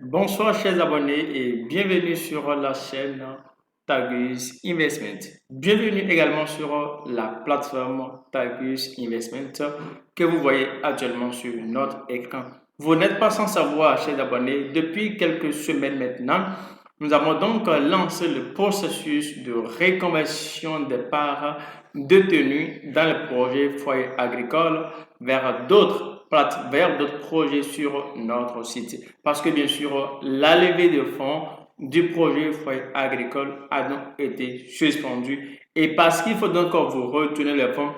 Bonsoir chers abonnés et bienvenue sur la chaîne Tagus Investment. Bienvenue également sur la plateforme Tagus Investment que vous voyez actuellement sur notre écran. Vous n'êtes pas sans savoir, chers abonnés, depuis quelques semaines maintenant, nous avons donc lancé le processus de reconversion des parts détenues dans le projet foyer agricole vers d'autres projets sur notre site. Parce que bien sûr, la levée de fonds du projet foyer agricole a donc été suspendue. Et parce qu'il faut donc vous retourner les fonds,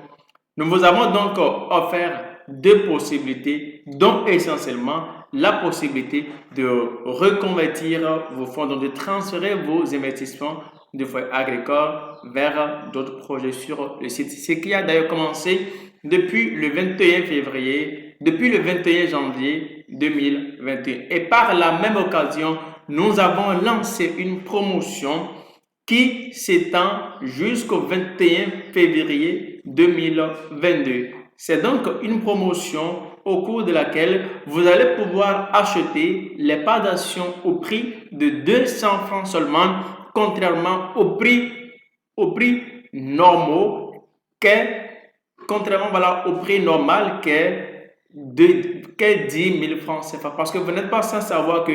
nous vous avons donc offert deux possibilités, dont essentiellement la possibilité de reconvertir vos fonds, donc de transférer vos investissements de foyer agricole vers d'autres projets sur le site. Ce qui a d'ailleurs commencé depuis le 21 février, depuis le 21 janvier 2021. Et par la même occasion, nous avons lancé une promotion qui s'étend jusqu'au 21 février 2022. C'est donc une promotion au cours de laquelle vous allez pouvoir acheter les parts d'action au prix de 200 francs seulement, contrairement au prix normaux au prix normal qu'est 10 000 francs CFA. Parce que vous n'êtes pas sans savoir que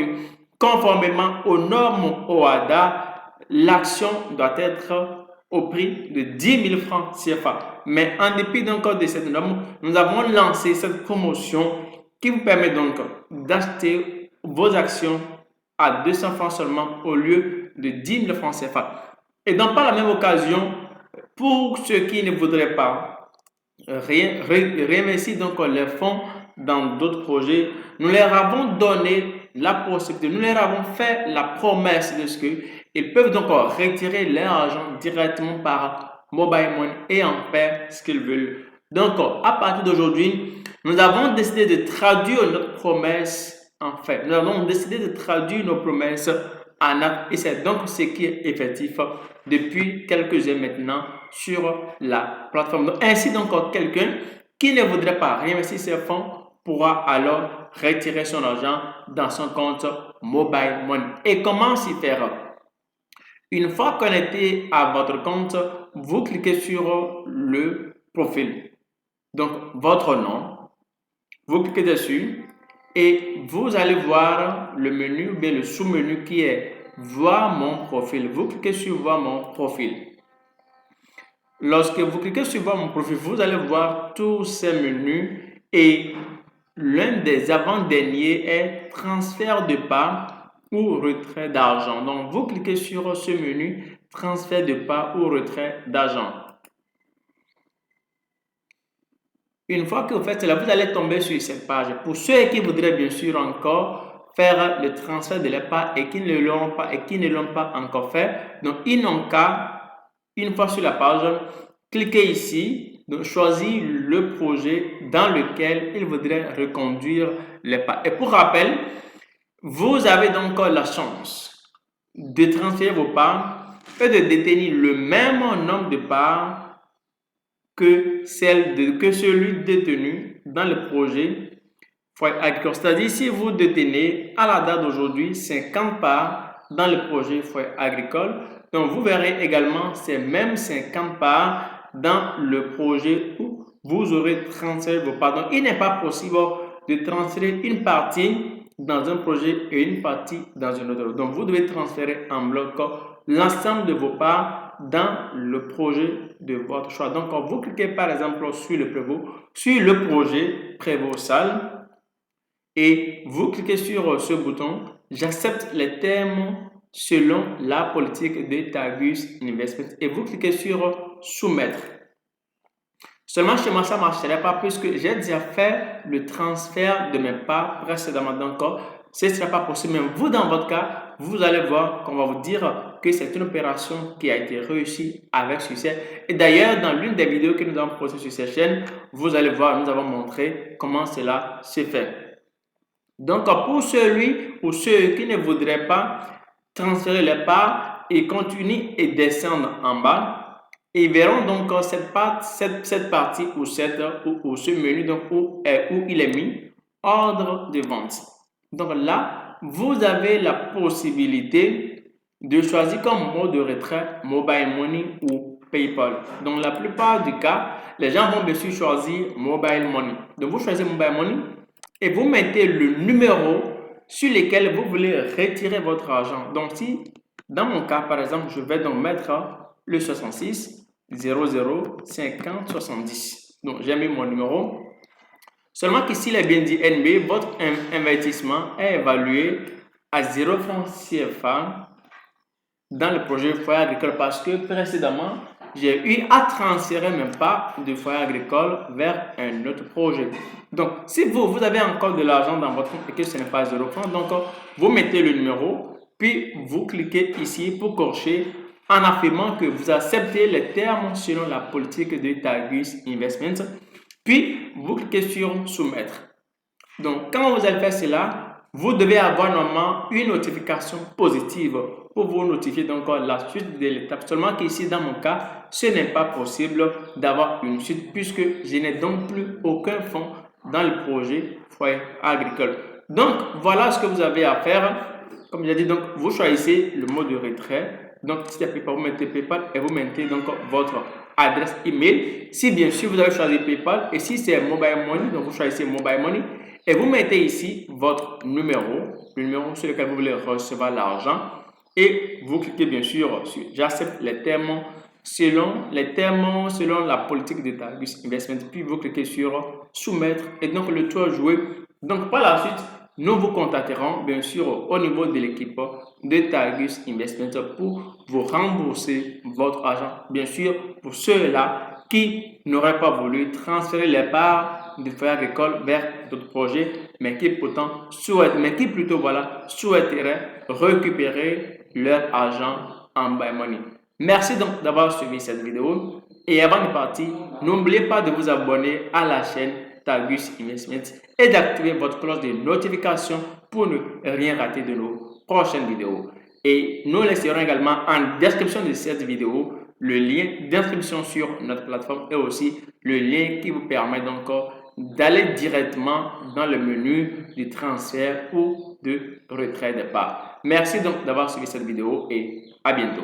conformément aux normes OHADA, l'action doit être au prix de 10 000 francs CFA. Mais en dépit donc de cette norme, nous avons lancé cette promotion qui vous permet donc d'acheter vos actions à 200 francs seulement au lieu de 10 000 francs CFA. Et donc par la même occasion, pour ceux qui ne voudraient pas réinvestir donc les fonds dans d'autres projets, nous leur avons donné la possibilité, nous leur avons fait la promesse de ce qu'ils peuvent donc retirer leur argent directement par mobile money et en faire ce qu'ils veulent. Donc, à partir d'aujourd'hui, nous avons décidé de traduire notre promesse en fait. Nous avons décidé de traduire nos promesses en acte et c'est donc ce qui est effectif depuis quelques heures maintenant sur la plateforme. Donc, ainsi donc, quelqu'un qui ne voudrait pas réinvestir ses fonds pourra alors retirer son argent dans son compte mobile money. Et comment s'y faire? Une fois connecté à votre compte, vous cliquez sur le profil. Donc, votre nom, vous cliquez dessus et vous allez voir le menu ou bien le sous-menu qui est voir mon profil. Vous cliquez sur voir mon profil. Lorsque vous cliquez sur voir mon profil, vous allez voir tous ces menus et l'un des avant-derniers est transfert de parts ou retrait d'argent. Donc, vous cliquez sur ce menu transfert de parts ou retrait d'argent. Une fois que vous faites cela, vous allez tomber sur cette page. Pour ceux qui voudraient bien sûr encore faire le transfert de leurs parts et qui ne l'ont pas encore fait, donc ils n'ont qu'à, une fois sur la page, cliquez ici, donc choisir le projet dans lequel ils voudraient reconduire les parts. Et pour rappel, vous avez donc la chance de transférer vos parts et de détenir le même nombre de parts que celui détenu dans le projet foyer agricole. C'est-à-dire, si vous détenez à la date d'aujourd'hui 50 parts dans le projet foyer agricole, donc vous verrez également ces mêmes 50 parts dans le projet où vous aurez transféré vos parts. Donc, il n'est pas possible de transférer une partie dans un projet et une partie dans un autre. Donc, vous devez transférer en bloc l'ensemble de vos parts dans le projet de votre choix. Donc, vous cliquez par exemple sur le projet Prévost Salle et vous cliquez sur ce bouton j'accepte les termes selon la politique de Tagus Investment et vous cliquez sur soumettre. Seulement chez moi, ça ne marcherait pas puisque j'ai déjà fait le transfert de mes parts précédemment. Donc, ce ne sera pas possible. Mais vous, dans votre cas, vous allez voir qu'on va vous dire que c'est une opération qui a été réussie avec succès. Et d'ailleurs, dans l'une des vidéos que nous avons postées sur cette chaîne, vous allez voir, nous avons montré comment cela se fait. Donc, pour celui ou ceux qui ne voudraient pas transférer les parts, ils continuent et descendent en bas. Et ils verront donc cette partie ou ce menu donc, où il est mis ordre de vente. Donc là, vous avez la possibilité de choisir comme mode de retrait Mobile Money ou PayPal. Dans la plupart du cas, les gens vont bien sûr choisir Mobile Money. Donc, vous choisissez Mobile Money et vous mettez le numéro sur lequel vous voulez retirer votre argent. Donc, si dans mon cas, par exemple, je vais donc mettre le 66 00 50 70. Donc, j'ai mis mon numéro. Seulement qu'ici, il est bien dit NB, votre investissement est évalué à 0 francs CFA dans le projet foyer agricole parce que précédemment, j'ai eu à transférer mes parts de foyer agricole vers un autre projet. Donc, si vous avez encore de l'argent dans votre compte et que ce n'est pas 0 francs, donc vous mettez le numéro, puis vous cliquez ici pour cocher en affirmant que vous acceptez les termes selon la politique de Targus Investments. Puis, vous cliquez sur soumettre. Donc, quand vous allez faire cela, vous devez avoir normalement une notification positive pour vous notifier donc la suite de l'étape. Seulement qu'ici, dans mon cas, ce n'est pas possible d'avoir une suite puisque je n'ai donc plus aucun fonds dans le projet foyer agricole. Donc, voilà ce que vous avez à faire. Comme j'ai dit, donc, vous choisissez le mode de retrait. Donc, si c'est PayPal, vous mettez PayPal et vous mettez donc votre adresse email. Si bien sûr vous avez choisi PayPal et si c'est Mobile Money, donc vous choisissez Mobile Money et vous mettez ici votre numéro, le numéro sur lequel vous voulez recevoir l'argent et vous cliquez bien sûr sur j'accepte les termes selon la politique de Targus Investment, puis vous cliquez sur soumettre et donc le tour est joué. Donc par la suite, nous vous contacterons bien sûr au niveau de l'équipe de Targus Investment pour vous rembourser votre argent. Bien sûr, pour ceux-là qui n'auraient pas voulu transférer les parts du foyer agricole vers d'autres projets, mais qui pourtant souhaiteraient récupérer leur argent en buy money. Merci donc d'avoir suivi cette vidéo et avant de partir, n'oubliez pas de vous abonner à la chaîne Targus Investments et d'activer votre cloche de notification pour ne rien rater de nos prochaines vidéos. Et nous laisserons également en description de cette vidéo le lien d'inscription sur notre plateforme et aussi le lien qui vous permet donc d'aller directement dans le menu du transfert ou de retrait de parts. Merci donc d'avoir suivi cette vidéo et à bientôt.